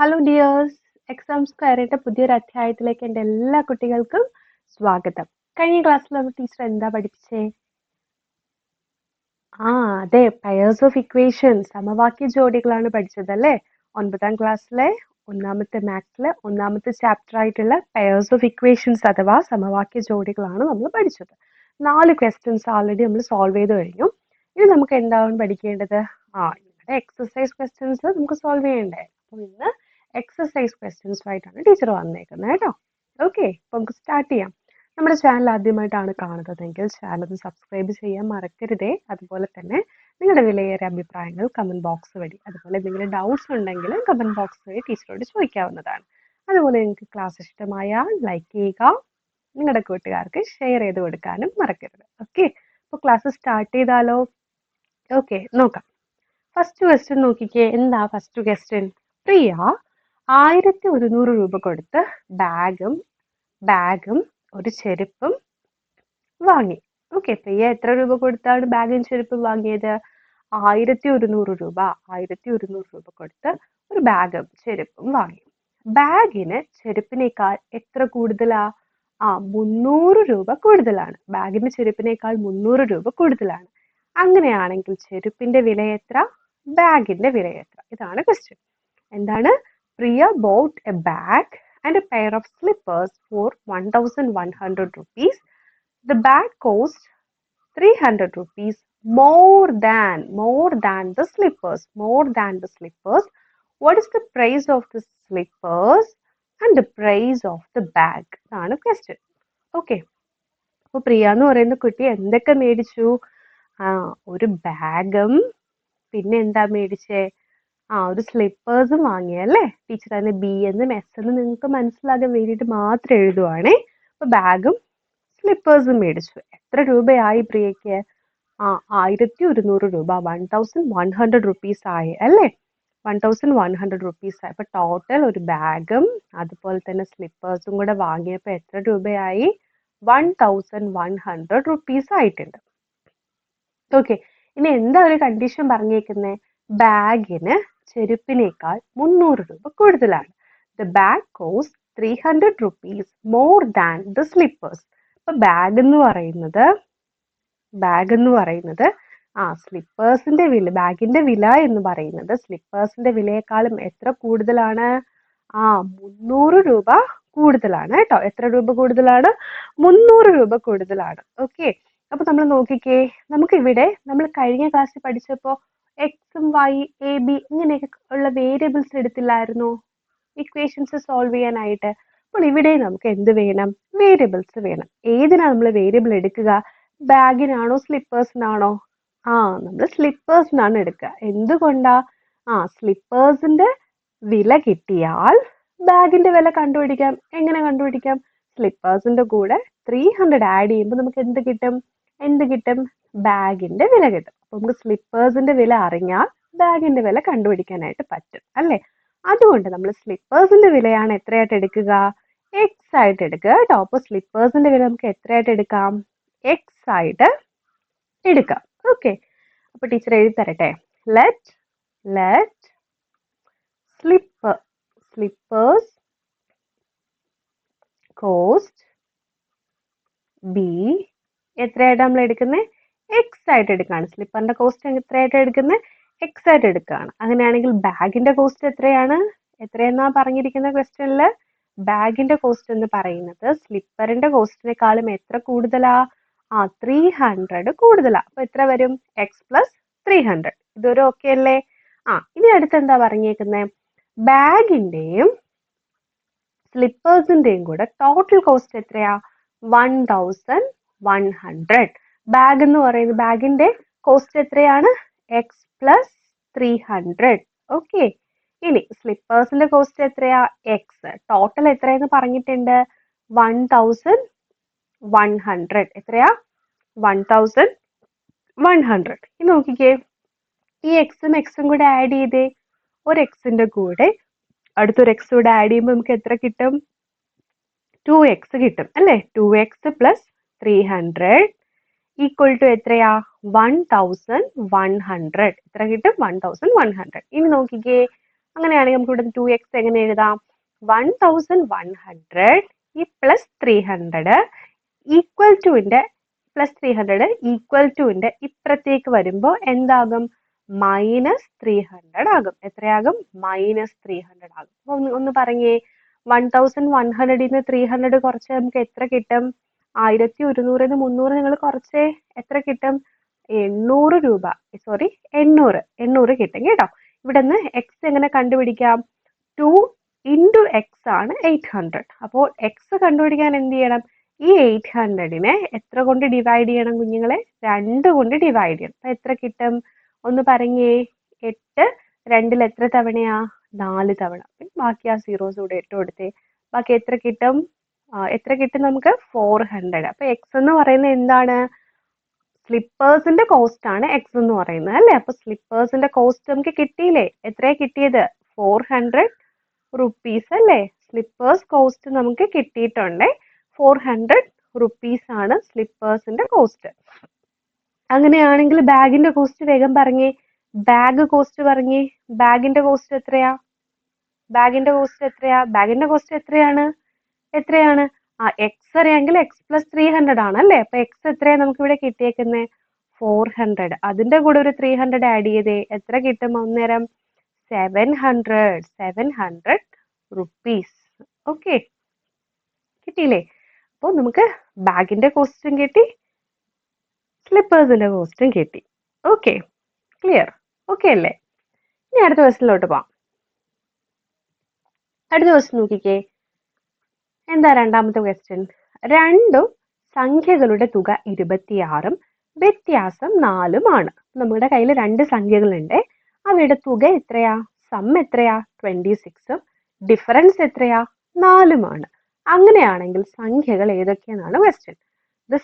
Hello dears, exam സ്ക്വയറിന്റെ പുതിയൊരു അധ്യായത്തിലേക്ക് എൻ്റെ എല്ലാ കുട്ടികൾക്കും സ്വാഗതം. കഴിഞ്ഞ ക്ലാസ്സിൽ നമ്മൾ ടീച്ചർ എന്താ പഠിപ്പിച്ചേ? അതെ, പെയർസ് ഓഫ് ഇക്വേഷൻസ്, സമവാക്യ ജോഡികളാണ് പഠിച്ചത് അല്ലേ? 9ാം ക്ലാസ്സിലെ ഒന്നാമത്തെ മാത്സിലെ ഒന്നാമത്തെ ചാപ്റ്റർ ആയിട്ടുള്ള പെയർസ് ഓഫ് ഇക്വേഷൻസ് അഥവാ സമവാക്യ ജോഡികളാണ് നമ്മൾ പഠിച്ചത്. 4 ക്വസ്റ്റ്യൻസ് ആൾറെഡി നമ്മൾ സോൾവ് ചെയ്ത് കഴിഞ്ഞു. ഇനി നമുക്ക് എന്താണ് പഠിക്കേണ്ടത്? ഇവിടെ എക്സസൈസ് ക്വസ്റ്റ്യൻസ് നമുക്ക് സോൾവ് ചെയ്യണ്ടേ? അപ്പോൾ ഇന്ന് എക്സസൈസ് ക്വസ്റ്റ്യൻസുമായിട്ടാണ് ടീച്ചർ വന്നേക്കുന്നത് കേട്ടോ. ഓക്കെ, അപ്പോൾ നമുക്ക് സ്റ്റാർട്ട് ചെയ്യാം. നമ്മുടെ ചാനൽ ആദ്യമായിട്ടാണ് കാണുന്നതെങ്കിൽ ചാനൽ സബ്സ്ക്രൈബ് ചെയ്യാൻ മറക്കരുതേ. അതുപോലെ തന്നെ നിങ്ങളുടെ വിലയേറിയ അഭിപ്രായങ്ങൾ കമന്റ് ബോക്സ് വഴി, അതുപോലെ എന്തെങ്കിലും ഡൗട്ട്സ് ഉണ്ടെങ്കിൽ കമന്റ് ബോക്സ് വഴി ടീച്ചറോട് ചോദിക്കാവുന്നതാണ്. അതുപോലെ നിങ്ങൾക്ക് ക്ലാസ് ഇഷ്ടമായാൽ ലൈക്ക് ചെയ്യുക, നിങ്ങളുടെ കൂട്ടുകാർക്ക് ഷെയർ ചെയ്ത് കൊടുക്കാനും മറക്കരുത്. ഓക്കെ, അപ്പോൾ ക്ലാസ് സ്റ്റാർട്ട് ചെയ്താലോ? ഓക്കെ, നോക്കാം. ഫസ്റ്റ് ക്വസ്റ്റ്യൻ നോക്കിക്കേ. എന്താ ഫസ്റ്റ് ക്വസ്റ്റ്യൻ? പ്രിയ 1100 രൂപ കൊടുത്ത് ബാഗും ഒരു ചെരുപ്പും വാങ്ങി. ഓക്കെ, പ്രിയ എത്ര രൂപ കൊടുത്താണ് ബാഗും ചെരുപ്പും വാങ്ങിയത്? 1100 രൂപ കൊടുത്ത് ഒരു ബാഗും ചെരുപ്പും വാങ്ങി. ബാഗിന് ചെരുപ്പിനേക്കാൾ എത്ര കൂടുതലാ? 300 രൂപ കൂടുതലാണ്. ബാഗിന് ചെരുപ്പിനേക്കാൾ 300 രൂപ കൂടുതലാണ്. അങ്ങനെയാണെങ്കിൽ ചെരുപ്പിന്റെ വില എത്ര? ബാഗിന്റെ വില എത്ര? ഇതാണ് ക്വസ്റ്റ്യൻ. എന്താണ്? Priya bought a bag and a pair of slippers for 1100 rupees. The bag cost 300 rupees more than the slippers. What is the price of the slippers and the price of the bag? ഇതാണ് question. Okay, അപ്പൊ പ്രിയ എന്ന് പറയുന്ന കുട്ടി എന്തൊക്കെ മേടിച്ചു? ഒരു ബാഗും പിന്നെ എന്താ മേടിച്ചേ? ഒരു സ്ലിപ്പേഴ്സും വാങ്ങിയല്ലേ? ടീച്ചർ അതിന് ബി എന്നും എസ് എന്നും നിങ്ങൾക്ക് മനസ്സിലാകാൻ വേണ്ടിയിട്ട് മാത്രം എഴുതുവാണേ. അപ്പൊ ബാഗും സ്ലിപ്പേഴ്സും മേടിച്ചു. എത്ര രൂപയായി പ്രിയയ്ക്ക്? 1100 രൂപ, 1100 റുപ്പീസ് ആയി അല്ലേ? 1100 റുപ്പീസ് ആയി. അപ്പൊ ടോട്ടൽ ഒരു ബാഗും അതുപോലെ തന്നെ സ്ലിപ്പേഴ്സും കൂടെ വാങ്ങിയപ്പോ എത്ര രൂപയായി? 1100 റുപ്പീസ് ആയിട്ടുണ്ട്. ഓക്കെ, ഇനി എന്താ ഒരു കണ്ടീഷൻ പറഞ്ഞേക്കുന്നേ? ബാഗിന് ചെരുപ്പിനേക്കാൾ 300 രൂപ കൂടുതലാണ്. The bag cost 300 rupees more than the slippers. അപ്പൊ ബാഗ് എന്ന് പറയുന്നത് സ്ലിപ്പേഴ്സിന്റെ വില, ബാഗിന്റെ വില എന്ന് പറയുന്നത് സ്ലിപ്പേഴ്സിന്റെ വിലയെക്കാളും എത്ര കൂടുതലാണ്? 300 രൂപ കൂടുതലാണ് കേട്ടോ. എത്ര രൂപ കൂടുതലാണ്? 300 രൂപ കൂടുതലാണ്. ഓക്കെ, അപ്പൊ നമ്മൾ നോക്കിക്കേ. നമ്മൾ കഴിഞ്ഞ ക്ലാസ്സിൽ പഠിച്ചപ്പോ എക്സും വൈ, എ ബി ഇങ്ങനെയൊക്കെ ഉള്ള വേരിയബിൾസ് എടുത്തില്ലായിരുന്നോ ഇക്വേഷൻസ് സോൾവ് ചെയ്യാനായിട്ട്? അപ്പോൾ ഇവിടെ നമുക്ക് എന്ത് വേണം? വേരിയബിൾസ് വേണം. ഏതിനാ നമ്മൾ വേരിയബിൾ എടുക്കുക? ബാഗിനാണോ സ്ലിപ്പേഴ്സിനാണോ? നമ്മൾ സ്ലിപ്പേഴ്സിനാണ് എടുക്കുക. എന്തുകൊണ്ടാ? സ്ലിപ്പേഴ്സിന്റെ വില കിട്ടിയാൽ ബാഗിന്റെ വില കണ്ടുപിടിക്കാം. എങ്ങനെ കണ്ടുപിടിക്കാം? സ്ലിപ്പേഴ്സിന്റെ കൂടെ 300 ആഡ് ചെയ്യുമ്പോൾ നമുക്ക് എന്ത് കിട്ടും? ബാഗിന്റെ വില കിട്ടും. അപ്പൊ നമുക്ക് സ്ലിപ്പേഴ്സിന്റെ വില അറിഞ്ഞാൽ ബാഗിന്റെ വില കണ്ടുപിടിക്കാനായിട്ട് പറ്റും അല്ലേ? അതുകൊണ്ട് നമ്മൾ സ്ലിപ്പേഴ്സിന്റെ വിലയാണ് എത്രയായിട്ട് എടുക്കുക? എക്സ് ആയിട്ട് എടുക്കുക കേട്ടോ. അപ്പൊ സ്ലിപ്പേഴ്സിന്റെ വില നമുക്ക് എത്രയായിട്ട് എടുക്കാം? എക്സ് ആയിട്ട് എടുക്കാം. ഓക്കെ, അപ്പൊ ടീച്ചർ എഴുതി തരട്ടെ. ലെറ്റ് സ്ലിപ്പേഴ്സ് കോസ്റ്റ് ബി എത്രയായിട്ട് നമ്മൾ എടുക്കുന്നത്? എക്സ് ആയിട്ട് എടുക്കുകയാണ്. സ്ലിപ്പറിന്റെ കോസ്റ്റ് എത്രയായിട്ട് എടുക്കുന്നത്? എക്സ് ആയിട്ട് എടുക്കുകയാണ്. അങ്ങനെയാണെങ്കിൽ ബാഗിന്റെ കോസ്റ്റ് എത്രയെന്നാ പറഞ്ഞിരിക്കുന്ന ക്വസ്റ്റ്യനില്? ബാഗിന്റെ കോസ്റ്റ് എന്ന് പറയുന്നത് സ്ലിപ്പറിന്റെ കോസ്റ്റിനെക്കാളും എത്ര കൂടുതലാ? 300 കൂടുതലാ. അപ്പൊ എത്ര വരും? X plus 300. ഇതൊരു ഓക്കെ അല്ലേ? ഇനി അടുത്ത് എന്താ പറഞ്ഞേക്കുന്നത്? ബാഗിന്റെയും സ്ലിപ്പേഴ്സിന്റെയും കൂടെ ടോട്ടൽ കോസ്റ്റ് എത്രയാ? 1100. ബാഗ് എന്ന് പറയുന്നത് ബാഗിന്റെ കോസ്റ്റ് എത്രയാണ്? X plus 300. ഓക്കെ, ഇനി സ്ലിപ്പേഴ്സിന്റെ കോസ്റ്റ് എത്രയാ? എക്സ്. ടോട്ടൽ എത്രയെന്ന് പറഞ്ഞിട്ടുണ്ട്? 1100. എത്രയാ? 1100. ഇനി നോക്കിക്കേ, ഈ എക്സും കൂടെ ആഡ് ചെയ്തേ. ഒരു എക്സിന്റെ കൂടെ അടുത്തൊരു എക്സ് കൂടെ ആഡ് ചെയ്യുമ്പോൾ നമുക്ക് എത്ര കിട്ടും? 2x കിട്ടും അല്ലേ? 2x പ്ലസ് 300 ഈക്വൽ ടു എത്രയാ? 1100. എത്ര കിട്ടും? 1100. ഇനി നോക്കിക്കേ, അങ്ങനെയാണെങ്കിൽ നമുക്ക് ഇവിടെ 2x എങ്ങനെ എഴുതാം? 1100 ഈ പ്ലസ് 300 ഈക്വൽ ടുവിന്റെ പ്ലസ് 300 ഈക്വൽ ടുവിന്റെ ഇപ്പുറത്തേക്ക് വരുമ്പോൾ എന്താകും? -300 ആകും. എത്രയാകും? -300 ആകും. അപ്പൊ ഒന്ന് പറഞ്ഞേ, 1100 300 കുറച്ച് നമുക്ക് എത്ര കിട്ടും? 1100 300 നിങ്ങൾ കുറച്ചേ, എത്ര കിട്ടും? 800 രൂപ. സോറി 800 കിട്ടും കേട്ടോ. ഇവിടെ നിന്ന് എക്സ് എങ്ങനെ കണ്ടുപിടിക്കാം? 2 ഇൻറ്റു എക്സ് ആണ് 800. അപ്പോൾ എക്സ് കണ്ടുപിടിക്കാൻ എന്ത് ചെയ്യണം? ഈ 800നെ എത്ര കൊണ്ട് ഡിവൈഡ് ചെയ്യണം കുഞ്ഞുങ്ങളെ? 2 കൊണ്ട് ഡിവൈഡ് ചെയ്യണം. അപ്പൊ എത്ര കിട്ടും? ഒന്ന് പറഞ്ഞേ. 8 2ൽ എത്ര തവണയാ? 4 തവണ. ബാക്കി ആ സീറോസ് കൂടെ ഇട്ട് കൊടുത്തേ. ബാക്കി എത്ര കിട്ടും? എത്ര കിട്ടും നമുക്ക്? 400. അപ്പൊ എക്സ് എന്ന് പറയുന്നത് എന്താണ്? സ്ലിപ്പേഴ്സിന്റെ കോസ്റ്റ് ആണ് എക്സ് എന്ന് പറയുന്നത് അല്ലേ? അപ്പൊ സ്ലിപ്പേഴ്സിന്റെ കോസ്റ്റ് നമുക്ക് കിട്ടിയില്ലേ? എത്രയാ കിട്ടിയത്? 400 റുപ്പീസ് അല്ലേ? സ്ലിപ്പേഴ്സ് കോസ്റ്റ് നമുക്ക് കിട്ടിയിട്ടുണ്ട്. 400 റുപ്പീസ് ആണ് സ്ലിപ്പേഴ്സിന്റെ കോസ്റ്റ്. അങ്ങനെയാണെങ്കിൽ ബാഗിന്റെ കോസ്റ്റ് വേഗം പറഞ്ഞേ. ബാഗ് കോസ്റ്റ് പറഞ്ഞേ. ബാഗിന്റെ കോസ്റ്റ് എത്രയാ? ബാഗിന്റെ കോസ്റ്റ് എത്രയാ? ബാഗിന്റെ കോസ്റ്റ് എത്രയാണ്? എത്രയാണ്? എക്സ് അറിയാമെങ്കിൽ എക്സ് പ്ലസ് 300 ആണ് അല്ലേ? അപ്പൊ എക്സ് എത്രയാ നമുക്ക് ഇവിടെ കിട്ടിയേക്കുന്നത്? 400. അതിന്റെ കൂടെ ഒരു 300 ആഡ് ചെയ്തേ. എത്ര കിട്ടും അന്നേരം? 700 റുപ്പീസ്. ഓക്കെ, കിട്ടിയില്ലേ? അപ്പോൾ നമുക്ക് ബാഗിന്റെ കോസ്റ്റും കിട്ടി, സ്ലിപ്പേഴ്സിന്റെ കോസ്റ്റും കിട്ടി. Okay, clear? ഓക്കെ അല്ലേ? ഇനി അടുത്ത ക്വസ്റ്റ്യനിലോട്ട് പോവാം. അടുത്ത ക്വസ്റ്റ്യൻ നോക്കിക്കേ. എന്താ രണ്ടാമത്തെ ക്വസ്റ്റ്യൻ? രണ്ടും സംഖ്യകളുടെ തുക 26ഉം വ്യത്യാസം 4ഉം ആണ്. നമ്മുടെ കയ്യിൽ രണ്ട് സംഖ്യകളുണ്ട്. അവയുടെ തുക എത്രയാ? സം എത്രയാ? 26ഉം ഡിഫറൻസ് എത്രയാ? 4ഉമാണ്. അങ്ങനെയാണെങ്കിൽ സംഖ്യകൾ ഏതൊക്കെയെന്നാണ് question. The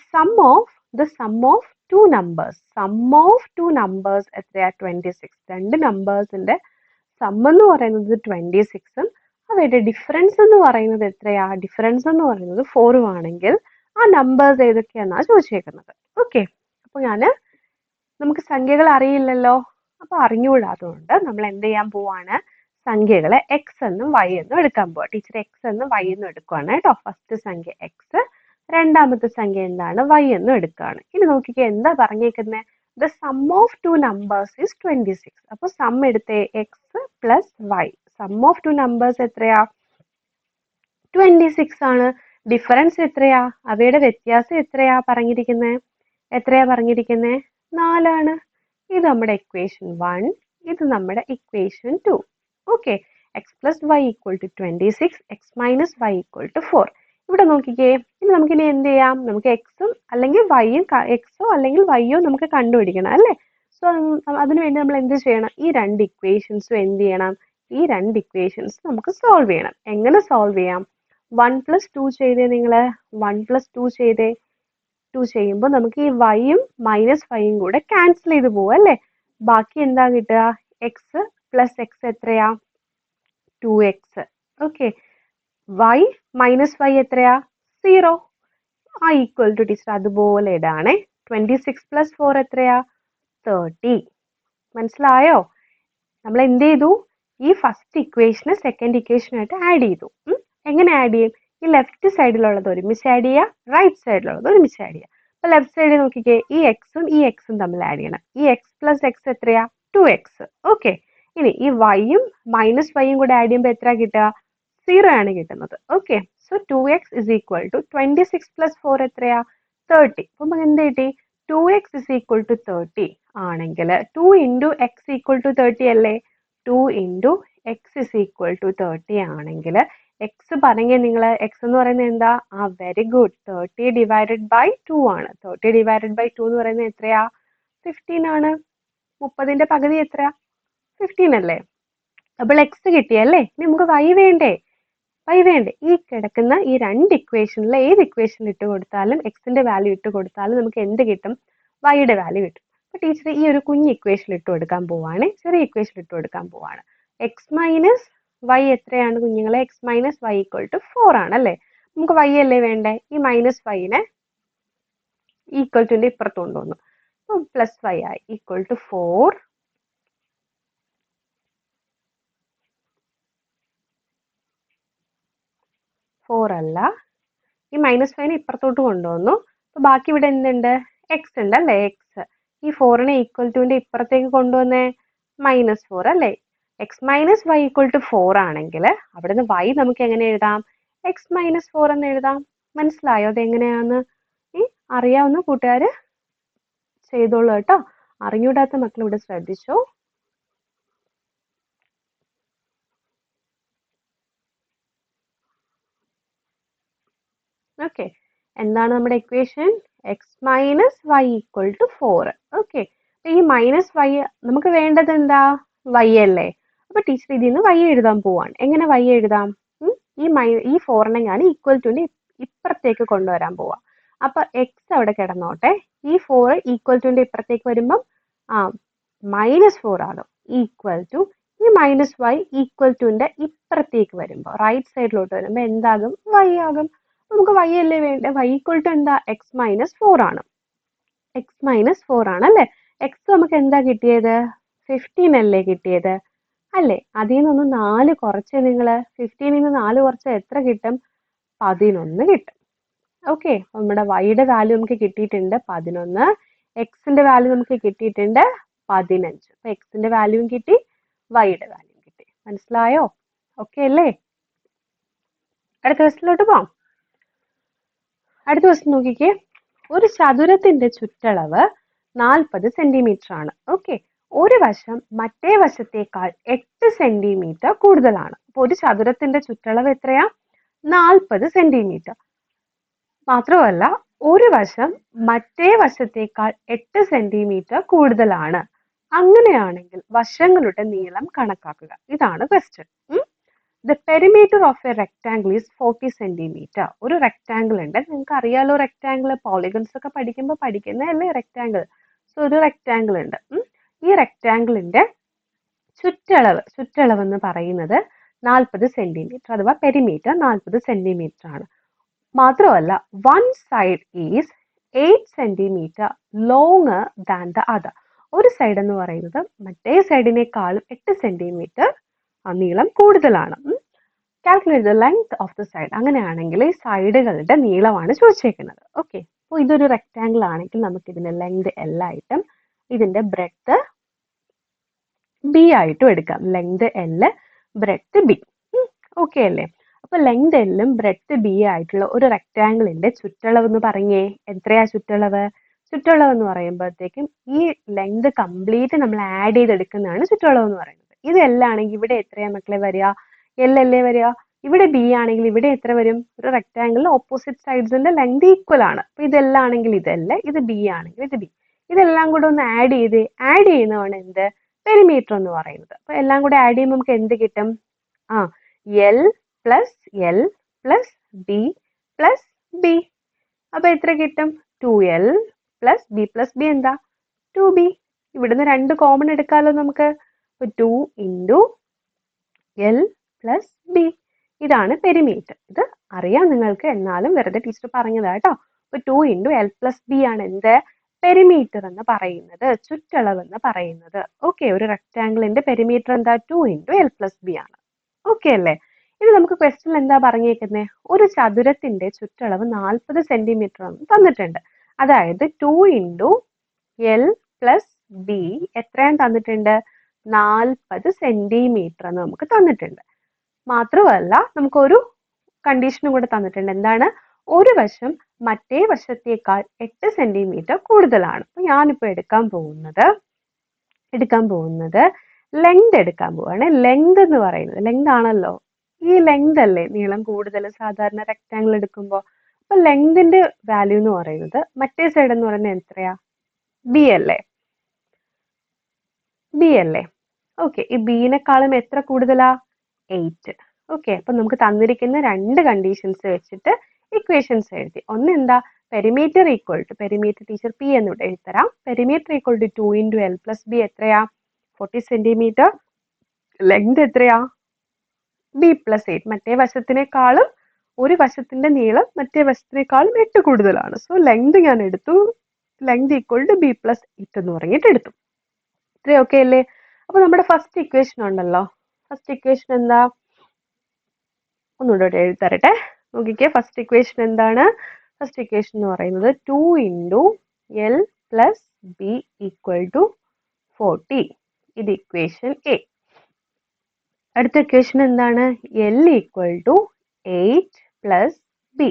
sum of two numbers. Sum of two numbers എത്രയാ? 26. രണ്ട് നമ്പേഴ്സിന്റെ സം എന്ന് പറയുന്നത് 26ഉം അവയുടെ ഡിഫറൻസ് എന്ന് പറയുന്നത് എത്രയാ? ഡിഫറൻസ് എന്ന് പറയുന്നത് 4ഉം ആണെങ്കിൽ ആ നമ്പേഴ്സ് ഏതൊക്കെയാണെന്നാണ് ചോദിച്ചേക്കുന്നത്. ഓക്കെ, അപ്പൊ നമുക്ക് സംഖ്യകൾ അറിയില്ലല്ലോ. അപ്പൊ അറിഞ്ഞുകൂടാത്തതുകൊണ്ട് നമ്മൾ എന്ത് ചെയ്യാൻ പോവാണ്? സംഖ്യകളെ എക്സ് എന്നും വൈ എന്നും എടുക്കാൻ പോവാ. ടീച്ചർ എക്സ് എന്നും വൈ എന്നും എടുക്കുവാണ് കേട്ടോ. ഫസ്റ്റ് സംഖ്യ എക്സ്, രണ്ടാമത്തെ സംഖ്യ എന്താണ്? വൈ എന്നും എടുക്കുകയാണ്. ഇനി നോക്കിക്കേ, എന്താ പറഞ്ഞേക്കുന്നത്? The sum of two numbers is 26. അപ്പൊ സം എടുത്തേ. X plus Y. Sum of two numbers എത്രയാ? 26 ആണ്. ഡിഫറൻസ് എത്രയാ? അവയുടെ വ്യത്യാസം എത്രയാ പറഞ്ഞിരിക്കുന്നത്? എത്രയാ പറഞ്ഞിരിക്കുന്നത്? 4 ആണ്. ഇത് നമ്മുടെ ഇക്വേഷൻ 1, ഇത് നമ്മുടെ equation 2. Okay, X plus Y equal to 26, X minus Y equal to 4. ഇവിടെ നോക്കിക്കേ, ഇനി നമുക്കിനി എന്ത് ചെയ്യാം? നമുക്ക് എക്സും അല്ലെങ്കിൽ വൈയും, എക്സോ അല്ലെങ്കിൽ വൈയോ നമുക്ക് കണ്ടുപിടിക്കണം അല്ലേ? സോ അതിനുവേണ്ടി നമ്മൾ എന്ത് ചെയ്യണം? ഈ രണ്ട് ഇക്വേഷൻസും എന്ത് ചെയ്യണം? ഈ രണ്ട് ഇക്വേഷൻസ് നമുക്ക് സോൾവ് ചെയ്യണം. എങ്ങനെ സോൾവ് ചെയ്യാം? 1 പ്ലസ് 2 ചെയ്തേ നിങ്ങൾ. 1 പ്ലസ് 2 ചെയ്തേ. 2 ചെയ്യുമ്പോൾ നമുക്ക് ഈ വൈയും മൈനസ് വൈയും കൂടെ ക്യാൻസൽ ചെയ്ത് പോകും അല്ലേ? ബാക്കി എന്താ കിട്ടുക? എക്സ് പ്ലസ് എക്സ് എത്രയാ? 2x. Okay, Y minus Y എത്രയാ? 0. ആ ഈക്വൽ ടു ടീച്ചർ അതുപോലെ ഇടാണേ. 26 പ്ലസ് 4 എത്രയാ? 30. മനസ്സിലായോ? നമ്മൾ എന്ത് ചെയ്തു? ഈ ഫസ്റ്റ് ഇക്വേഷന് സെക്കൻഡ് ഇക്വേഷനായിട്ട് ആഡ് ചെയ്തു. എങ്ങനെ ആഡ് ചെയ്യും? ഈ ലെഫ്റ്റ് സൈഡിലുള്ളത് ഒരുമിച്ച് ആഡ് ചെയ്യുക, റൈറ്റ് സൈഡിലുള്ളത് ഒരുമിച്ച് ആഡ് ചെയ്യുക. അപ്പൊ ലെഫ്റ്റ് സൈഡിൽ നോക്കിക്കേ, ഈ എക്സും തമ്മിൽ ആഡ് ചെയ്യണം. ഈ എക്സ് പ്ലസ് എക്സ് എത്രയാ? 2x. ഓക്കെ, ഇനി ഈ വൈയും മൈനസ് വൈയും കൂടെ ആഡ് ചെയ്യുമ്പോൾ എത്ര കിട്ടുക? 0 ആണ് കിട്ടുന്നത്. Okay, so 2x is equal to 26 plus 4 എത്രയാ? 30. അപ്പൊ എന്ത് കിട്ടി? 2x ഇസ് ഈക്വൽ ടു 30 ആണെങ്കിൽ 2 ഇൻറ്റു എക്സ് ഈക്വൽ ടു 30 അല്ലേ? 2 into X is equal to 30 ആണെങ്കിൽ എക്സ് പറഞ്ഞ നിങ്ങൾ, എക്സ് എന്ന് പറയുന്നത് എന്താ? വെരി ഗുഡ്, 30 ഡിവൈഡഡ് ബൈ 2 ആണ്. 30 ഡിവൈഡഡ് ബൈ 2 എന്ന് പറയുന്നത് എത്രയാ? 15 ആണ്. 30ന്റെ പകുതി എത്രയാ? 15 അല്ലേ? അപ്പോൾ എക്സ് കിട്ടിയല്ലേ? ഇനി നമുക്ക് വൈ വേണ്ടേ? വൈ വേണ്ടേ? ഈ കിടക്കുന്ന ഈ രണ്ട് ഇക്വേഷനിൽ ഏത് ഇക്വേഷനിൽ ഇട്ട് കൊടുത്താലും, എക്സിന്റെ വാല്യൂ ഇട്ട് കൊടുത്താലും നമുക്ക് എന്ത് കിട്ടും? വൈയുടെ വാല്യൂ കിട്ടും. അപ്പൊ ടീച്ചർ ഈ ഒരു കുഞ്ഞ് ഇക്വേഷൻ ഇട്ട് കൊടുക്കാൻ പോവാണ്. ചെറിയ ഇക്വേഷൻ ഇട്ട് കൊടുക്കാൻ പോവാണ്. എക്സ് മൈനസ് വൈ എത്രയാണ് കുഞ്ഞുങ്ങളെ? X minus Y equal to 4 ആണ് അല്ലേ? നമുക്ക് വൈ അല്ലേ വേണ്ടേ? ഈ മൈനസ് വൈനെ ഈക്വൽ ടുന്റെ ഇപ്പുറത്ത് കൊണ്ടുവന്നു. പ്ലസ് വൈ ആയി ഈക്വൽ ടു 4 -4 അല്ല, ഈ -5നെ ഇപ്പുറത്തോട്ട് കൊണ്ടുവന്നു. അപ്പൊ ബാക്കി ഇവിടെ എന്തുണ്ട്? എക്സ് ഉണ്ട് അല്ലേ? എക്സ്. ഈ 4നെ ഈക്വൽ ടുവിന്റെ ഇപ്പുറത്തേക്ക് കൊണ്ടുവന്നേ -4 അല്ലേ? X minus Y equal to 4 ആണെങ്കിൽ അവിടുന്ന് y നമുക്ക് എങ്ങനെ എഴുതാം? എക്സ് -4 എന്ന് എഴുതാം. മനസ്സിലായോ അത് എങ്ങനെയാന്ന്? അറിയാവുന്ന കൂട്ടുകാര് ചെയ്തോളൂ കേട്ടോ. അറിഞ്ഞൂടാത്ത മക്കൾ ഇവിടെ ശ്രദ്ധിച്ചോ. ഓക്കെ, എന്താണ് നമ്മുടെ ഇക്വേഷൻ? X minus Y equal to 4. Okay, ഈ മൈനസ് വൈ നമുക്ക് വേണ്ടത് എന്താ? വൈ അല്ലേ? അപ്പൊ ടീച്ചർ ഇതിൽ നിന്ന് വൈ എഴുതാൻ പോവാണ്. എങ്ങനെ വൈ എഴുതാം? ഈ 4നെ ഞാൻ ഈക്വൽ ടുവിന്റെ ഇപ്പുറത്തേക്ക് കൊണ്ടുവരാൻ പോവാ. അപ്പൊ എക്സ് അവിടെ കിടന്നോട്ടെ. ഈ 4 ഈക്വൽ ടുവിന്റെ ഇപ്പുറത്തേക്ക് വരുമ്പം -4 ആകും. ഈക്വൽ ടു ഈ -y ഈക്വൽ ടുവിന്റെ ഇപ്പുറത്തേക്ക് വരുമ്പോൾ റൈറ്റ് സൈഡിലോട്ട് വരുമ്പോൾ എന്താകും? y ആകും. നമുക്ക് y അല്ലേ വേണ്ടേ? y ഈക്വൽ ടു എന്താ? എക്സ് -4 ആണ്. എക്സ് -4 ആണ് അല്ലേ? എക്സ് നമുക്ക് എന്താ കിട്ടിയത്? 15 അല്ലേ കിട്ടിയത്? അല്ലേ? അതിൽ നിന്നൊന്ന് 4 കുറച്ച് നിങ്ങള് 15ൽ നിന്ന് 4 കുറച്ച് എത്ര കിട്ടും? 11 കിട്ടും. ഓക്കെ, നമ്മുടെ വൈയുടെ വാല്യൂ നമുക്ക് കിട്ടിയിട്ടുണ്ട് 11. എക്സിന്റെ വാല്യൂ നമുക്ക് കിട്ടിയിട്ടുണ്ട് 15. അപ്പൊ എക്സിന്റെ വാല്യൂവും കിട്ടി, വൈയുടെ വാല്യൂവും കിട്ടി. മനസ്സിലായോ? ഓക്കെ അല്ലേ? അടുത്ത ക്വസ്റ്റിലോട്ട് പോവാം. അടുത്ത ക്വസ്റ്റ്യൻ നോക്കിക്കേ. ഒരു ചതുരത്തിന്റെ ചുറ്റളവ് 40 സെന്റിമീറ്റർ ആണ്. ഓക്കെ, ഒരു വശം മറ്റേ വശത്തേക്കാൾ 8 സെന്റിമീറ്റർ കൂടുതലാണ്. അപ്പൊ ഒരു ചതുരത്തിന്റെ ചുറ്റളവ് എത്രയാ? 40 സെന്റിമീറ്റർ. മാത്രമല്ല ഒരു വശം മറ്റേ വശത്തേക്കാൾ 8 സെന്റിമീറ്റർ കൂടുതലാണ്. അങ്ങനെയാണെങ്കിൽ വശങ്ങളുടെ നീളം കണക്കാക്കുക. ഇതാണ് question. The perimeter of a rectangle is 40 centimeter. ഒരു റെക്ടാങ്കിൾ ഉണ്ട്. നിങ്ങൾക്ക് അറിയാലോ റെക്ടാങ്കിൾ, പോളിഗൺസ് ഒക്കെ പഠിക്കുമ്പോൾ പഠിക്കുന്നതല്ലേ റെക്ടാങ്കിൾ. സോ ഒരു റെക്ടാങ്കിൾ ഉണ്ട്. ഈ റെക്ടാങ്കിളിന്റെ ചുറ്റളവ് എന്ന് പറയുന്നത് 40 സെന്റിമീറ്റർ അഥവാ പെരിമീറ്റർ 40 സെന്റിമീറ്റർ ആണ്. മാത്രമല്ല one side is 8 centimetre longer than the other. ഒരു സൈഡ് എന്ന് പറയുന്നത് മറ്റേ സൈഡിനേക്കാളും 8 സെന്റിമീറ്റർ നീളം കൂടുതലാണ്. Calculate the length of the side. അങ്ങനെയാണെങ്കിൽ ഈ സൈഡുകളുടെ നീളമാണ് ചോദിച്ചേക്കുന്നത്. ഓക്കെ, അപ്പോൾ ഇതൊരു റെക്ടാങ്കിൾ ആണെങ്കിൽ നമുക്ക് ഇതിന്റെ ലെങ്ത് L ആയിട്ടും ഇതിന്റെ ബ്രെഡ്ത്ത് B ആയിട്ടും എടുക്കാം. Length L, breadth B. Okay അല്ലേ? അപ്പൊ ലെങ്ത് Lഉം ബ്രെഡ്ത്ത് B ആയിട്ടുള്ള ഒരു റെക്ടാങ്കിളിന്റെ ചുറ്റളവ് എന്ന് പറഞ്ഞേ എത്രയാ ചുറ്റളവ്? ചുറ്റളവ് എന്ന് പറയുമ്പോഴത്തേക്കും ഈ ലെങ്ത് കംപ്ലീറ്റ് നമ്മൾ ആഡ് ചെയ്തെടുക്കുന്നതാണ് ചുറ്റളവ് എന്ന് പറയുന്നത്. ഇത് L ആണെങ്കിൽ ഇവിടെ എത്രയാ മക്കളെ വരിക? L അല്ലേ വരിക. ഇവിടെ B ആണെങ്കിൽ ഇവിടെ എത്ര വരും? ഒരു റെക്ടാങ്കിളിൽ ഓപ്പോസിറ്റ് സൈഡ്സിന്റെ ലെങ്ത് ഈക്വൽ ആണ്. അപ്പൊ ഇത് L ആണെങ്കിൽ ഇത് L, ഇത് B ആണെങ്കിൽ ഇത് B. ഇതെല്ലാം കൂടെ ഒന്ന് ആഡ് ചെയ്യുന്നതാണ് എന്ത്? പെരിമീറ്റർ എന്ന് പറയുന്നത്. അപ്പൊ എല്ലാം കൂടെ ആഡ് ചെയ്യുമ്പോൾ നമുക്ക് എന്ത് കിട്ടും? L plus L plus B plus B. അപ്പൊ എത്ര കിട്ടും? 2L പ്ലസ് B എന്താ? 2B. ഇവിടുന്ന് 2 കോമൺ എടുക്കാമല്ലോ നമുക്ക്. 2 ഇൻറ്റു L പ്ലസ് B. ഇതാണ് പെരിമീറ്റർ. ഇത് അറിയാം നിങ്ങൾക്ക്, എന്നാലും വെറുതെ ടീച്ചർ പറഞ്ഞതാ കേട്ടോ. അപ്പൊ 2 ഇൻറ്റു L പ്ലസ് B ആണ് എന്ത്? പെരിമീറ്റർ എന്ന് പറയുന്നത്, ചുറ്റളവ് എന്ന് പറയുന്നത്. ഓക്കെ, ഒരു റെക്ടാങ്കിളിന്റെ പെരിമീറ്റർ എന്താ? 2 ഇൻറ്റു L പ്ലസ് B ആണ്. ഓക്കെ അല്ലേ? ഇനി നമുക്ക് ക്വസ്റ്റ്യൻ എന്താ പറഞ്ഞേക്കുന്നത്? ഒരു ചതുരത്തിന്റെ ചുറ്റളവ് 40 സെന്റിമീറ്റർ തന്നിട്ടുണ്ട്. അതായത് 2 ഇൻറ്റു L പ്ലസ് B എത്രയാണ് തന്നിട്ടുണ്ട്? 40 സെന്റിമീറ്റർ എന്ന് നമുക്ക് തന്നിട്ടുണ്ട്. മാത്രമല്ല നമുക്കൊരു കണ്ടീഷനും കൂടെ തന്നിട്ടുണ്ട്. എന്താണ്? ഒരു വശം മറ്റേ വശത്തേക്കാൾ 8 സെന്റിമീറ്റർ കൂടുതലാണ്. അപ്പൊ ഞാനിപ്പോ എടുക്കാൻ പോകുന്നത് ലെങ്ത് എടുക്കാൻ പോവാണ്. ലെങ്ത് എന്ന് പറയുന്നത് ലെങ്ത് ആണല്ലോ, ഈ ലെങ്ത് അല്ലേ നീളം കൂടുതൽ സാധാരണ റെക്ടാങ്കിൾ എടുക്കുമ്പോൾ. അപ്പൊ ലെങ്തിന്റെ വാല്യൂ എന്ന് പറയുന്നത് മറ്റേ സൈഡ് എന്ന് പറയുന്നത് എത്രയാ? B അല്ലേ? ഓക്കെ, ഈ ബിനെക്കാളും എത്ര കൂടുതലാ? 8. ഓക്കെ, അപ്പൊ നമുക്ക് തന്നിരിക്കുന്ന 2 കണ്ടീഷൻസ് വെച്ചിട്ട് ഇക്വേഷൻസ് എഴുതി. ഒന്ന് എന്താ? Perimeter equal to, perimeter teacher P എന്നിവിടെ എഴുതരാം. Perimeter equal to 2 into L plus B എത്രയാ? 40 സെന്റിമീറ്റർ. ലെങ്ത് എത്രയാ? B plus 8. മറ്റേ വശത്തിനേക്കാളും ഒരു വശത്തിന്റെ നീളം മറ്റേ വശത്തിനേക്കാളും 8 കൂടുതലാണ്. സോ ലെങ്ത് ഞാൻ എടുത്തു, length equal to B plus 8 എന്ന് പറഞ്ഞിട്ട് എടുത്തു. ഇത്രയും ഓക്കെ അല്ലേ? അപ്പൊ നമ്മുടെ ഫസ്റ്റ് ഇക്വേഷൻ ഉണ്ടല്ലോ, ഫസ്റ്റ് ഇക്വേഷൻ എന്താ? ഒന്നുകൂടെ എഴുതി തരട്ടെ. നോക്കിക്കേ, ഫസ്റ്റ് ഇക്വേഷൻ എന്താണ്? ഫസ്റ്റ് ഇക്വേഷൻ എന്ന് പറയുന്നത് 2 into L plus B equal to 40. ഇത് ഇക്വേഷൻ എ. അടുത്ത ഇക്വേഷൻ എന്താണ്? L equal to 8 plus B,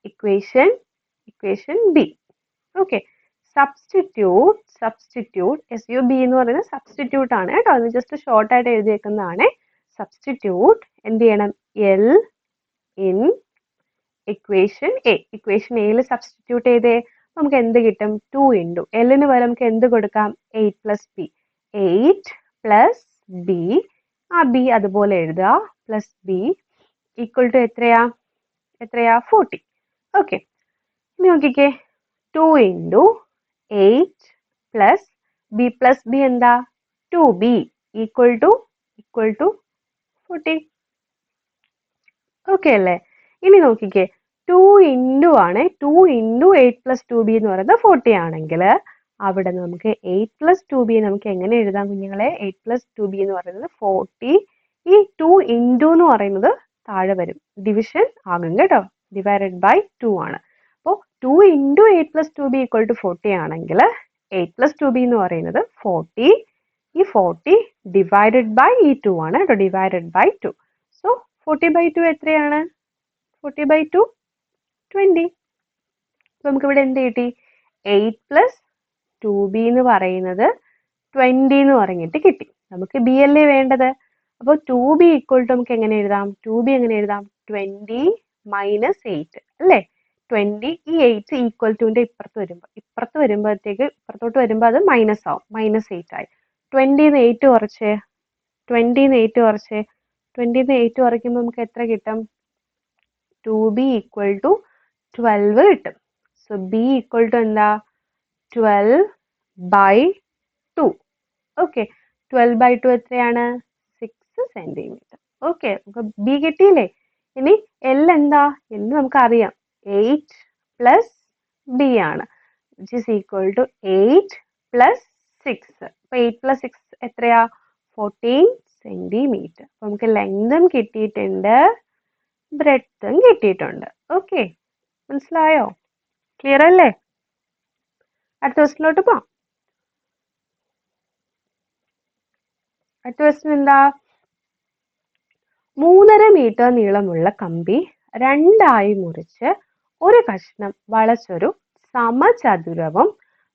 equation B. Okay, substitute SUB എന്ന് പറയുന്നത് സബ്സ്റ്റിറ്റ്യൂട്ട് ആണ് കേട്ടോ. അത് ജസ്റ്റ് ഷോർട്ട് ആയിട്ട് എഴുതിയേക്കുന്നതാണ്. സബ്സ്റ്റിറ്റ്യൂട്ട് എന്ത് ചെയ്യണം? L in equation A. Equation എയിൽ സബ്സ്റ്റിറ്റ്യൂട്ട് ചെയ്തേ, നമുക്ക് എന്ത് കിട്ടും? 2 ഇൻറ്റു എല്ലിന് പകരം നമുക്ക് എന്ത് കൊടുക്കാം? 8 പ്ലസ് ബി. 8 പ്ലസ് ബി, ആ ബി അതുപോലെ എഴുതുക, പ്ലസ് ബി ഈക്വൽ ടു എത്രയാ? 40. ഓക്കെ, ഇനി നോക്കിക്കേ, 2 ഇൻറ്റു 8 പ്ലസ് ബി എന്താ? 2b equal to 40. ഓക്കെ അല്ലേ? ഇനി നോക്കിക്കേ, 2 ഇൻറ്റു ആണ്, 2 ഇൻറ്റു 8 പ്ലസ് 2b എന്ന് പറയുന്നത് 40 ആണെങ്കിൽ അവിടെ നമുക്ക് 8 പ്ലസ് 2b നമുക്ക് എങ്ങനെ എഴുതാം കുഞ്ഞുങ്ങളെ? 8 പ്ലസ് 2b എന്ന് പറയുന്നത് 40. ഈ 2 ഇൻറ്റു എന്ന് പറയുന്നത് താഴെ വരും, ഡിവിഷൻ ആകും കേട്ടോ, ഡിവൈഡഡ് ബൈ 2 ആണ്. അപ്പോൾ 2 into 8 plus 2b equal to 40 ആണെങ്കിൽ 8 പ്ലസ് 2b എന്ന് പറയുന്നത് 40. ഈ 40 ഡിവൈഡഡ് ബൈ ഈ 2 ആണ് കേട്ടോ, ഡിവൈഡഡ് ബൈ 2. സോ 40/2 എത്രയാണ്? 40/2 20. നമുക്ക് ഇവിടെ എന്ത് കിട്ടി? 8 പ്ലസ് 2b എന്ന് പറയുന്നത് 20 എന്ന് പറഞ്ഞിട്ട് കിട്ടി. നമുക്ക് ബി അല്ലേ വേണ്ടത്? അപ്പോൾ 2b ഈക്വൽ ടു നമുക്ക് എങ്ങനെ എഴുതാം? 2b എങ്ങനെ എഴുതാം? 20 മൈനസ് 8 അല്ലേ? 20, ഈ 8 ഈക്വൽ ടുവിന്റെ ഇപ്പുറത്തോട്ട് വരുമ്പോൾ അത് മൈനസ് ആവും, -8 ആയി. 20 8 കുറച്ച്, 20 8 കുറച്ച്, 20 8 കുറയ്ക്കുമ്പോൾ നമുക്ക് എത്ര കിട്ടും? 2b ഈക്വൽ ടു 12 കിട്ടും. സോ b ഈക്വൽ ടു എന്താ? 12/2. ഓക്കെ, 12/2 എത്രയാണ്? 6 സെന്റിമീറ്റർ. ഓക്കെ, നമുക്ക് ബി കിട്ടിയില്ലേ? ഇനി എൽ എന്താ? എൽ നമുക്കറിയാം, 8 പ്ലസ് ബി ആണ്, which is equal to 8 plus 6. അപ്പൊ 8 പ്ലസ് 6 എത്രയാ? 14 സെന്റിമീറ്റർ. അപ്പൊ നമുക്ക് ലെങ്തും കിട്ടിയിട്ടുണ്ട്, ബ്രെഡ്ത്തും കിട്ടിയിട്ടുണ്ട്. ഓക്കെ, മനസ്സിലായോ? ക്ലിയർ അല്ലേ? അടുത്ത ക്വസ്റ്റിലോട്ട് പോവാം. അടുത്ത ക്വസ്റ്റ്യൻ എന്താ? 3.5 മീറ്റർ നീളമുള്ള കമ്പി രണ്ടായി മുറിച്ച് ഒരു കഷ്ണം വളച്ചൊരു സമചതുരവും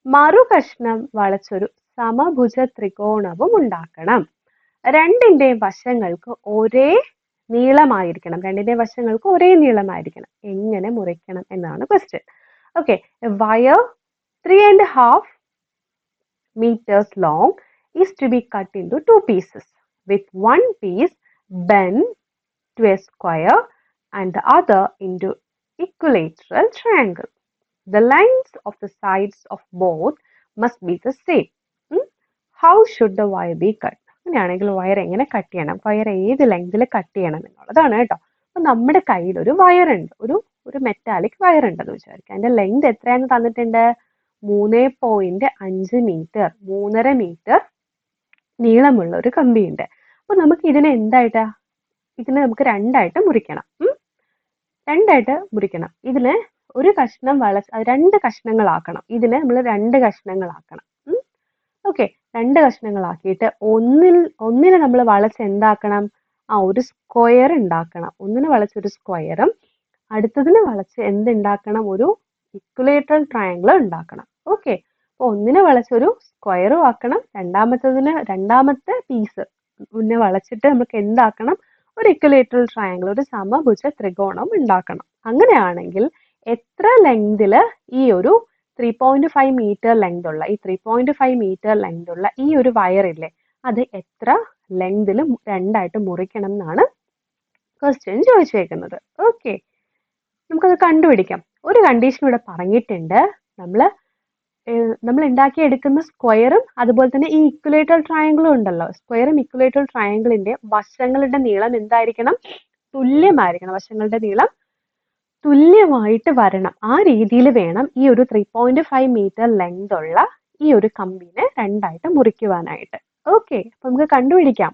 മറു കഷ്ണം വളച്ചൊരു സമഭുജ ത്രികോണവും ഉണ്ടാക്കണം. രണ്ടിന്റെയും വശങ്ങൾക്ക് ഒരേ നീളമായിരിക്കണം. എങ്ങനെ മുറിക്കണം എന്നാണ് question. Okay, wire 3.5 meters long is to be cut into 2 pieces, with one piece bent to a square and the other into equilateral triangle. The lengths of the sides of both must be the same. How should the wire be cut? അങ്ങനെയാണെങ്കിൽ wire എങ്ങനെ cut ചെയ്യണം, wire ഏത് ലെങ്തിൽ cut ചെയ്യണം എന്നുള്ളതാണ് കേട്ടോ. അപ്പൊ നമ്മുടെ കയ്യിൽ ഒരു വയർ ഉണ്ട്, ഒരു മെറ്റാലിക് വയർ ഉണ്ടെന്ന് വിചാരിക്കുക. അതിന്റെ ലെങ്ത് എത്രയാണെന്ന് തന്നിട്ടുണ്ട്? 3.5 മീറ്റർ, 3.5 മീറ്റർ നീളമുള്ള ഒരു കമ്പിയുണ്ട്. അപ്പൊ നമുക്ക് ഇതിനെ നമുക്ക് രണ്ടായിട്ട് മുറിക്കണം. ഇതിന് ഒരു കഷ്ണം രണ്ട് കഷ്ണങ്ങളാക്കണം. ഇതിനെ നമ്മൾ രണ്ട് കഷ്ണങ്ങളാക്കണം. ഓക്കെ, രണ്ട് കഷ്ണങ്ങളാക്കിയിട്ട് ഒന്നിനെ നമ്മൾ വളച്ച് എന്താക്കണം? ഒരു സ്ക്വയർ ഉണ്ടാക്കണം. ഒന്നിനെ വളച്ച് ഒരു സ്ക്വയറും അടുത്തതിനെ വളച്ച് എന്തുണ്ടാക്കണം? ഒരു ഇക്വലേറ്ററൽ ട്രയാങ്കിൾ ഉണ്ടാക്കണം. ഓക്കെ, അപ്പൊ ഒന്നിനെ വളച്ചൊരു സ്ക്വയറും ആക്കണം, രണ്ടാമത്തെ പീസ് വളച്ചിട്ട് നമുക്ക് എന്താക്കണം? ഒരു ഇക്വലേറ്ററൽ ട്രയാങ്കിൾ, ഒരു സമഭുജ ത്രികോണം ഉണ്ടാക്കണം. അങ്ങനെയാണെങ്കിൽ എത്ര ലെങ്തില് ഈ ഒരു 3.5 മീറ്റർ ലെങ്ത് ഉള്ള ഈ ഒരു വയർ ഇല്ലേ, അത് എത്ര ലെങ്തിൽ രണ്ടായിട്ട് മുറിക്കണം എന്നാണ് ക്വസ്റ്റ്യൻ ചോദിച്ചേക്കുന്നത്. ഓക്കെ, നമുക്കത് കണ്ടുപിടിക്കാം. ഒരു കണ്ടീഷൻ ഇവിടെ പറഞ്ഞിട്ടുണ്ട്. നമ്മൾ ഉണ്ടാക്കിയെടുക്കുന്ന സ്ക്വയറും അതുപോലെ തന്നെ ഈ ഇക്വലേറ്ററൽ ട്രയാങ്കിളും ഉണ്ടല്ലോ, സ്ക്വയറും ഇക്വലേറ്ററൽ ട്രയാങ്കിളിന്റെ വശങ്ങളുടെ നീളം എന്തായിരിക്കണം? തുല്യമായിരിക്കണം. വശങ്ങളുടെ നീളം തുല്യമായിട്ട് വരണം. ആ രീതിയിൽ വേണം ഈ ഒരു 3.5 മീറ്റർ ലെങ്ത് ഉള്ള ഈ ഒരു കമ്പിനെ രണ്ടായിട്ട് മുറിക്കുവാനായിട്ട്. ഓക്കെ, അപ്പൊ നമുക്ക് കണ്ടുപിടിക്കാം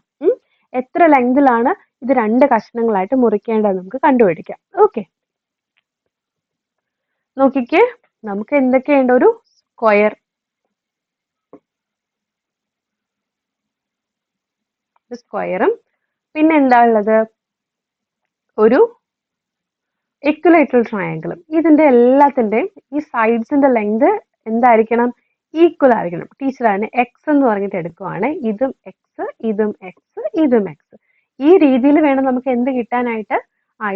എത്ര ലെങ്തിലാണ് ഇത് രണ്ട് കഷ്ണങ്ങളായിട്ട് മുറിക്കേണ്ടത് നമുക്ക് കണ്ടുപിടിക്കാം. ഓക്കെ, നോക്കിക്കേ, നമുക്ക് എന്തൊക്കെയുണ്ട്? ഒരു സ്ക്വയർ, സ്ക്വയറും പിന്നെ എന്താ ഉള്ളത്? ഒരു ഇക്വലേറ്ററൽ ട്രയാങ്കിളും. ഇതിന്റെ എല്ലാത്തിന്റെയും ഈ സൈഡ്സിന്റെ ലെങ്ത് എന്തായിരിക്കണം? ഈക്വൽ ആയിരിക്കണം. ടീച്ചർ അതിന് എക്സ് എന്ന് പറഞ്ഞിട്ട് എടുക്കുവാണ്. ഇതും എക്സ്, ഇതും എക്സ്, ഇതും എക്സ്. ഈ രീതിയിൽ വേണം നമുക്ക് എന്ത് കിട്ടാനായിട്ട്?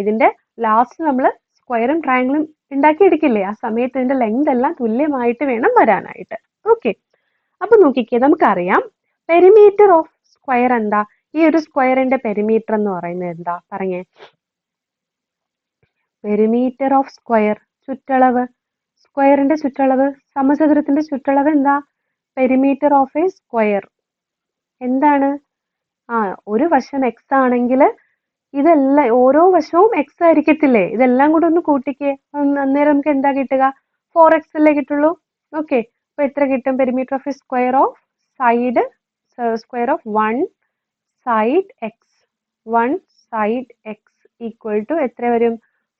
ഇതിന്റെ ലാസ്റ്റ് നമ്മൾ സ്ക്വയറും ട്രയാങ്കിളും ഉണ്ടാക്കിയെടുക്കില്ലേ, ആ സമയത്ത് ഇതിന്റെ ലെങ്ത് എല്ലാം തുല്യമായിട്ട് വേണം വരാനായിട്ട്. ഓക്കെ, അപ്പൊ നോക്കിക്കേ, നമുക്കറിയാം പെരിമീറ്റർ ഓഫ് സ്ക്വയർ എന്താ? ഈ ഒരു സ്ക്വയറിന്റെ പെരിമീറ്റർ എന്ന് പറയുന്നത് എന്താ? പറഞ്ഞേ. പെരിമീറ്റർ ഓഫ് സ്ക്വയർ, ചുറ്റളവ്. സ്ക്വയറിന്റെ ചുറ്റളവ്, സമചതുരത്തിന്റെ ചുറ്റളവ് എന്താ? പെരിമീറ്റർ ഓഫ് എ സ്ക്വയർ എന്താണ്? ഒരു വശം എക്സ് ആണെങ്കിൽ ഇതെല്ലാം ഓരോ വശവും എക്സ് ആയിരിക്കത്തില്ലേ? ഇതെല്ലാം കൂടെ ഒന്ന് കൂട്ടിക്കേ, അന്നേരം നമുക്ക് എന്താ കിട്ടുക? 4x അല്ലേ കിട്ടുള്ളൂ. ഓക്കെ, അപ്പൊ എത്ര കിട്ടും? Perimeter of a square of side, square of one side X, one side X equal to എത്ര വരും?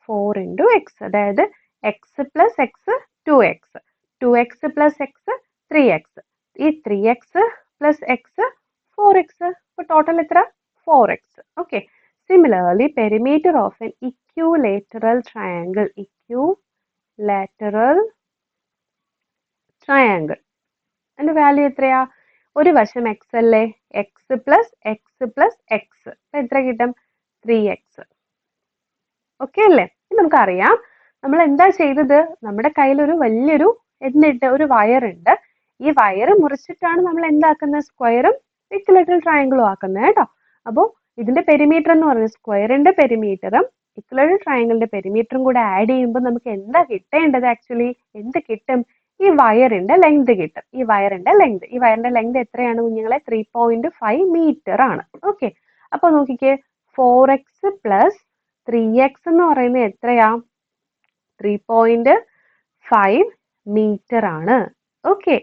4 ഇൻറ്റു എക്സ്. അതായത് X plus X 2x, 2x plus X 3x, ഈ 3x പ്ലസ് എക്സ് 4x. അപ്പൊ total എത്ര? 4x. Okay, similarly perimeter of N equilateral triangle, equilateral triangle, അതിന്റെ value എത്രയാ? ഒരു വശം എക്സ് അല്ലേ? X plus X plus X, അപ്പൊ എത്ര കിട്ടും? 3x. ഓക്കെ അല്ലേ? നമുക്കറിയാം നമ്മൾ എന്താ ചെയ്തത്? നമ്മുടെ കയ്യിൽ ഒരു വലിയൊരു എന്നിട്ട് ഒരു വയർ ഉണ്ട്. ഈ വയർ മുറിച്ചിട്ടാണ് നമ്മൾ എന്താക്കുന്നത്? സ്ക്വയറും ഇക്വിലേറ്ററൽ ട്രയാങ്കിളും ആക്കുന്നത് കേട്ടോ. അപ്പോൾ ഇതിന്റെ പെരിമീറ്റർ എന്ന് പറയുന്നത് സ്ക്വയറിന്റെ പെരിമീറ്ററും ഇക്വിലേറ്ററൽ ട്രയാങ്കിളിന്റെ പെരിമീറ്ററും കൂടെ ആഡ് ചെയ്യുമ്പോൾ നമുക്ക് എന്താ കിട്ടേണ്ടത്? ആക്ച്വലി എന്ത് കിട്ടും? ഈ വയറിന്റെ ലെങ്ത് കിട്ടും. ഈ വയറിന്റെ ലെങ്ത് എത്രയാണ് കുഞ്ഞുങ്ങളെ? 3.5 മീറ്റർ ആണ്. ഓക്കെ, അപ്പൊ നോക്കിക്കേ, 4x പ്ലസ് 3x എന്ന് പറയുന്നത് എത്രയാ? 3.5 മീറ്റർ ആണ്. ഓക്കെ,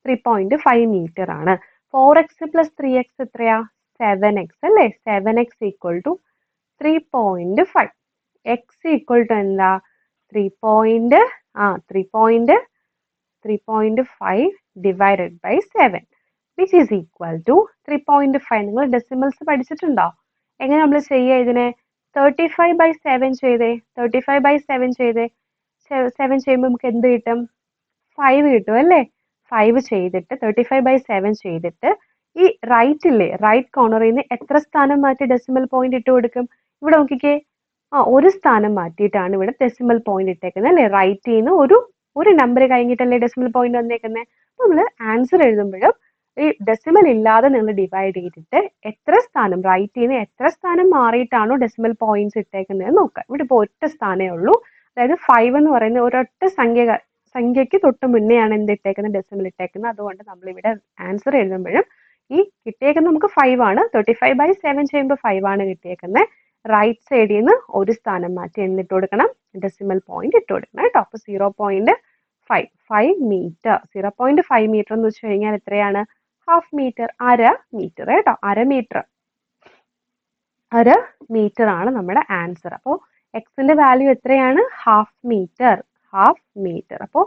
3.5 മീറ്റർ ആണ്. 4x പ്ലസ് 3x എത്രയാ? 7x അല്ലേ? 7x equal to 3.5. x equal to എന്താ? 3.5 divided by 7 which is equal to 3.5. നിങ്ങൾ ഡെസിമൽസ് പഠിച്ചിട്ടുണ്ടോ? എങ്ങനെ നമ്മൾ ചെയ്യുക ഇതിനെ? 35/7 ചെയ്തേ, 35/7 ചെയ്തേ. 7 ചെയ്യുമ്പോൾ നമുക്ക് എന്ത് കിട്ടും? 5 കിട്ടും അല്ലേ? 5 ചെയ്തിട്ട് 35/7 ചെയ്തിട്ട് ഈ റൈറ്റ് ഇല്ലേ, റൈറ്റ് കോർണറിൽ നിന്ന് എത്ര സ്ഥാനം മാറ്റി ഡെസിമൽ പോയിന്റ് ഇട്ട് കൊടുക്കും? ഇവിടെ നോക്കിക്കേ, ഒരു സ്ഥാനം മാറ്റിയിട്ടാണ് ഇവിടെ ഡെസിമൽ പോയിന്റ് ഇട്ടേക്കുന്നത് അല്ലേ? റൈറ്റിൽ നിന്ന് ഒരു നമ്പർ കഴിഞ്ഞിട്ടല്ലേ ഡെസിമൽ പോയിന്റ് വന്നേക്കുന്നത്. അപ്പൊ നമ്മൾ ആൻസർ എഴുതുമ്പോഴും ഈ ഡെസിമൽ ഇല്ലാതെ നിങ്ങൾ ഡിവൈഡ് ചെയ്തിട്ട് എത്ര സ്ഥാനം, റൈറ്റിൽ നിന്ന് എത്ര സ്ഥാനം മാറിയിട്ടാണോ ഡെസിമൽ പോയിന്റ്സ് ഇട്ടേക്കുന്നത് നോക്കുക. ഇവിടെ ഇപ്പോൾ ഒറ്റ സ്ഥാനമേ ഉള്ളൂ. അതായത് 5 എന്ന് പറയുന്ന ഒരൊറ്റ സംഖ്യക്ക് തൊട്ട് മുന്നെയാണ് എന്ത് ഇട്ടേക്കുന്നത്? ഡെസിമൽ ഇട്ടേക്കുന്നത്. അതുകൊണ്ട് നമ്മൾ ഇവിടെ ആൻസർ എഴുതുമ്പോഴും ഈ കിട്ടിയേക്കുന്നത് നമുക്ക് 5 ആണ്. 35/7 ചെയ്യുമ്പോൾ 5 ആണ് കിട്ടിയേക്കുന്നത്. റൈറ്റ് സൈഡിൽ നിന്ന് ഒരു സ്ഥാനം മാറ്റി എന്നിട്ട് കൊടുക്കണം, ഡെസിമൽ പോയിന്റ് ഇട്ട് കൊടുക്കണം കേട്ടോ. അപ്പൊ 0.5 മീറ്റർ, 0.5 മീറ്റർ എന്ന് വെച്ച് കഴിഞ്ഞാൽ എത്രയാണ്? ഹാഫ് മീറ്റർ, അര മീറ്റർ കേട്ടോ. അര മീറ്റർ ആണ് നമ്മുടെ ആൻസർ. അപ്പോൾ എക്സിന്റെ വാല്യൂ എത്രയാണ്? Half metre. അപ്പോൾ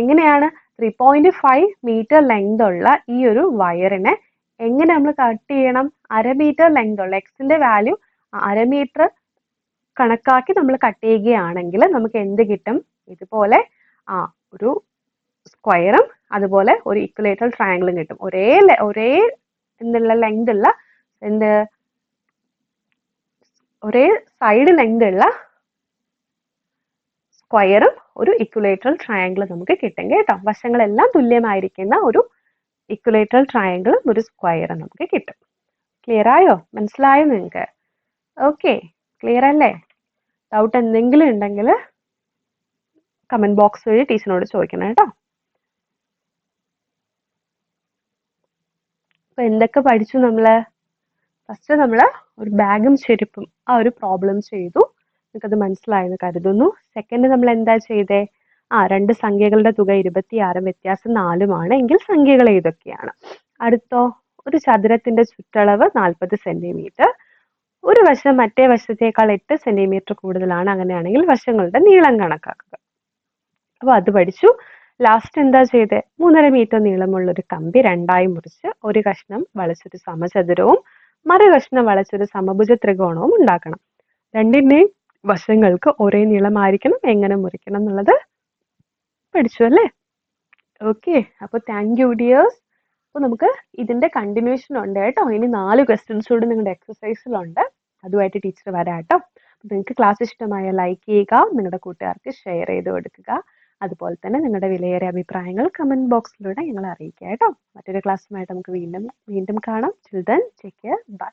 എങ്ങനെയാണ് 3.5 മീറ്റർ ലെങ്ത് ഉള്ള ഈ ഒരു വയറിനെ എങ്ങനെ നമ്മൾ കട്ട് ചെയ്യണം? അര മീറ്റർ ലെങ്ത് ഉള്ള എക്സിന്റെ വാല്യൂ അര മീറ്റർ കണക്കാക്കി നമ്മൾ കട്ട് ചെയ്യുകയാണെങ്കിൽ നമുക്ക് എന്ത് കിട്ടും? ഇതുപോലെ ഒരു സ്ക്വയറും അതുപോലെ ഒരു ഇക്വിലേറ്ററൽ ട്രയാങ്കിളും കിട്ടും. ഒരേ എന്നുള്ള ലെങ്ത് ഉള്ള ഒരേ സൈഡ് ലെങ്ത് ഉള്ള സ്ക്വയറും ഒരു ഇക്വിലേറ്ററൽ ട്രയാങ്കിളും നമുക്ക് കിട്ടും കേട്ടോ. വശങ്ങളെല്ലാം തുല്യമായിരിക്കുന്ന ഒരു ഇക്വിലേറ്ററൽ ട്രയാങ്കിളും ഒരു സ്ക്വയറും നമുക്ക് കിട്ടും. ക്ലിയർ ആയോ? മനസ്സിലായോ നിങ്ങൾക്ക്? ഓക്കെ, ക്ലിയർ അല്ലേ? ഡൗട്ട് എന്തെങ്കിലും ഉണ്ടെങ്കിൽ കമന്റ് ബോക്സ് വഴി ടീച്ചറിനോട് ചോദിക്കണം കേട്ടോ. അപ്പൊ എന്തൊക്കെ പഠിച്ചു നമ്മള്? ഫസ്റ്റ് നമ്മള് ഒരു ബാഗും ചെരുപ്പും ഒരു പ്രോബ്ലം ചെയ്തു. നിങ്ങൾക്കത് മനസ്സിലായെന്ന് കരുതുന്നു. സെക്കൻഡ് നമ്മൾ എന്താ ചെയ്തേ? രണ്ട് സംഖ്യകളുടെ തുക 26, വ്യത്യാസം 4 എങ്കിൽ സംഖ്യകൾ ഏതൊക്കെയാണ്? അടുത്തോ, ഒരു ചതുരത്തിന്റെ ചുറ്റളവ് 40 സെന്റിമീറ്റർ. ഒരു വശം മറ്റേ വശത്തേക്കാൾ 8 സെന്റിമീറ്റർ കൂടുതലാണ്. അങ്ങനെയാണെങ്കിൽ വശങ്ങളുടെ നീളം കണക്കാക്കുക. അപ്പോൾ അത് പഠിച്ചു. ലാസ്റ്റ് എന്താ ചെയ്തേ? 3.5 മീറ്റർ നീളമുള്ള ഒരു കമ്പി രണ്ടായി മുറിച്ച് ഒരു കഷ്ണം വളച്ചൊരു സമചതുരവും മറു കഷ്ണം വളച്ചൊരു സമഭുജ ത്രികോണവും ഉണ്ടാക്കണം. രണ്ടിന്റെയും വശങ്ങൾക്ക് ഒരേ നീളമായിരിക്കണം. എങ്ങനെ മുറിക്കണം എന്നുള്ളത് പഠിച്ചു അല്ലേ? ഓക്കെ, അപ്പോൾ താങ്ക് യു ഡിയേഴ്സ്. അപ്പോൾ നമുക്ക് ഇതിന്റെ കണ്ടിന്യൂഷൻ ഉണ്ട് കേട്ടോ. ഇനി 4 ക്വസ്റ്റ്യൻസ് കൂടി നിങ്ങളുടെ എക്സസൈസിലുണ്ട്. അതുമായിട്ട് ടീച്ചർ വരാം കേട്ടോ. നിങ്ങൾക്ക് ക്ലാസ് ഇഷ്ടമായ ലൈക്ക് ചെയ്യുക, നിങ്ങളുടെ കൂട്ടുകാർക്ക് ഷെയർ ചെയ്ത് കൊടുക്കുക. അതുപോലെ തന്നെ നിങ്ങളുടെ വിലയേറിയ അഭിപ്രായങ്ങൾ കമന്റ് ബോക്സിലൂടെ ഞങ്ങളെ അറിയിക്കുക കേട്ടോ. മറ്റൊരു ക്ലാസ്സുമായിട്ട് നമുക്ക് വീണ്ടും കാണാം. Till then, take care. Bye.